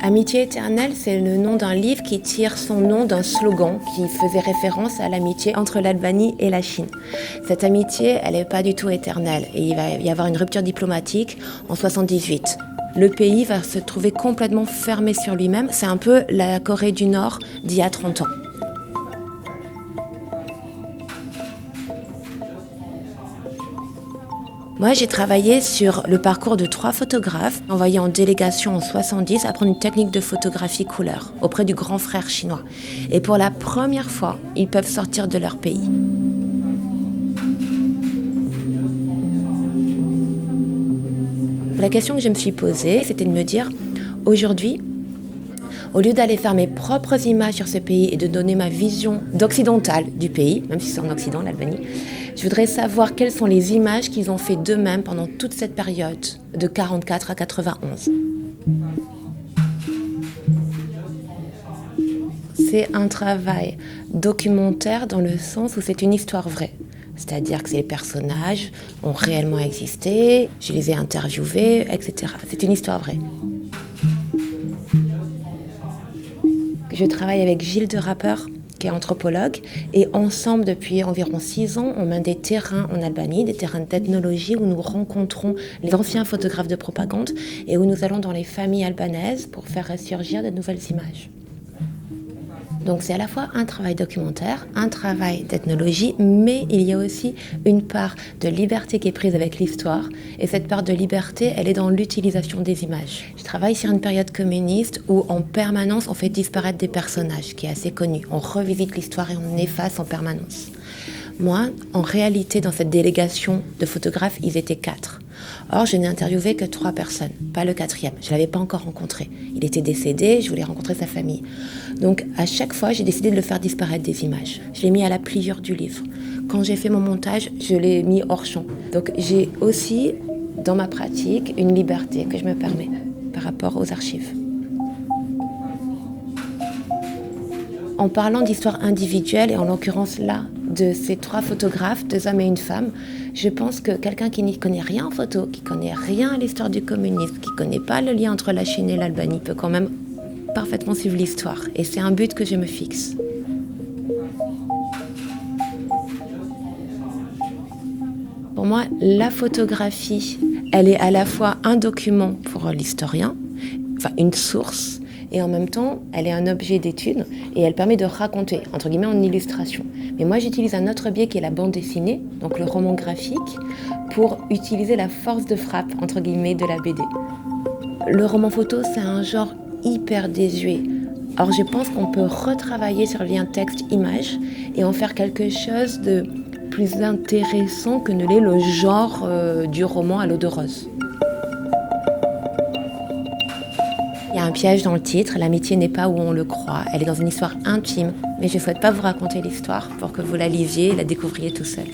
Amitié éternelle, c'est le nom d'un livre qui tire son nom d'un slogan qui faisait référence à l'amitié entre l'Albanie et la Chine. Cette amitié, elle n'est pas du tout éternelle et il va y avoir une rupture diplomatique en 78. Le pays va se trouver complètement fermé sur lui-même. C'est un peu la Corée du Nord d'il y a 30 ans. Moi, j'ai travaillé sur le parcours de 3 photographes envoyés en délégation en 70 apprendre une technique de photographie couleur auprès du grand frère chinois. Et pour la première fois, ils peuvent sortir de leur pays. La question que je me suis posée, c'était de me dire, aujourd'hui, au lieu d'aller faire mes propres images sur ce pays et de donner ma vision d'occidentale du pays, même si c'est en Occident, l'Albanie, je voudrais savoir quelles sont les images qu'ils ont fait d'eux-mêmes pendant toute cette période, de 44 à 91. C'est un travail documentaire dans le sens où c'est une histoire vraie. C'est-à-dire que ces personnages ont réellement existé, je les ai interviewés, etc. C'est une histoire vraie. Je travaille avec Gilles de Rappeur, qui est anthropologue, et ensemble, depuis environ 6 ans, on mène des terrains en Albanie, des terrains d'ethnologie où nous rencontrons les anciens photographes de propagande et où nous allons dans les familles albanaises pour faire ressurgir de nouvelles images. Donc c'est à la fois un travail documentaire, un travail d'ethnologie, mais il y a aussi une part de liberté qui est prise avec l'histoire. Et cette part de liberté, elle est dans l'utilisation des images. Je travaille sur une période communiste où en permanence on fait disparaître des personnages, qui est assez connu. On revisite l'histoire et on efface en permanence. Moi, en réalité, dans cette délégation de photographes, ils étaient 4. Or, je n'ai interviewé que 3 personnes, pas le 4e. Je ne l'avais pas encore rencontré. Il était décédé, je voulais rencontrer sa famille. Donc, à chaque fois, j'ai décidé de le faire disparaître des images. Je l'ai mis à la pliure du livre. Quand j'ai fait mon montage, je l'ai mis hors champ. Donc, j'ai aussi, dans ma pratique, une liberté que je me permets par rapport aux archives. En parlant d'histoire individuelle, et en l'occurrence là, de ces 3 photographes, 2 hommes et une femme, je pense que quelqu'un qui n'y connaît rien en photo, qui connaît rien à l'histoire du communisme, qui ne connaît pas le lien entre la Chine et l'Albanie, peut quand même parfaitement suivre l'histoire. Et c'est un but que je me fixe. Pour moi, la photographie, elle est à la fois un document pour l'historien, enfin une source, et en même temps, elle est un objet d'étude et elle permet de raconter, entre guillemets, en illustration. Mais moi, j'utilise un autre biais qui est la bande dessinée, donc le roman graphique, pour utiliser la force de frappe, entre guillemets, de la BD. Le roman photo, c'est un genre hyper désuet. Or, je pense qu'on peut retravailler sur le lien texte-image et en faire quelque chose de plus intéressant que ne l'est le genre du roman à l'eau de rose. Il y a un piège dans le titre, l'amitié n'est pas où on le croit, elle est dans une histoire intime, mais je ne souhaite pas vous raconter l'histoire pour que vous la lisiez et la découvriez tout seul.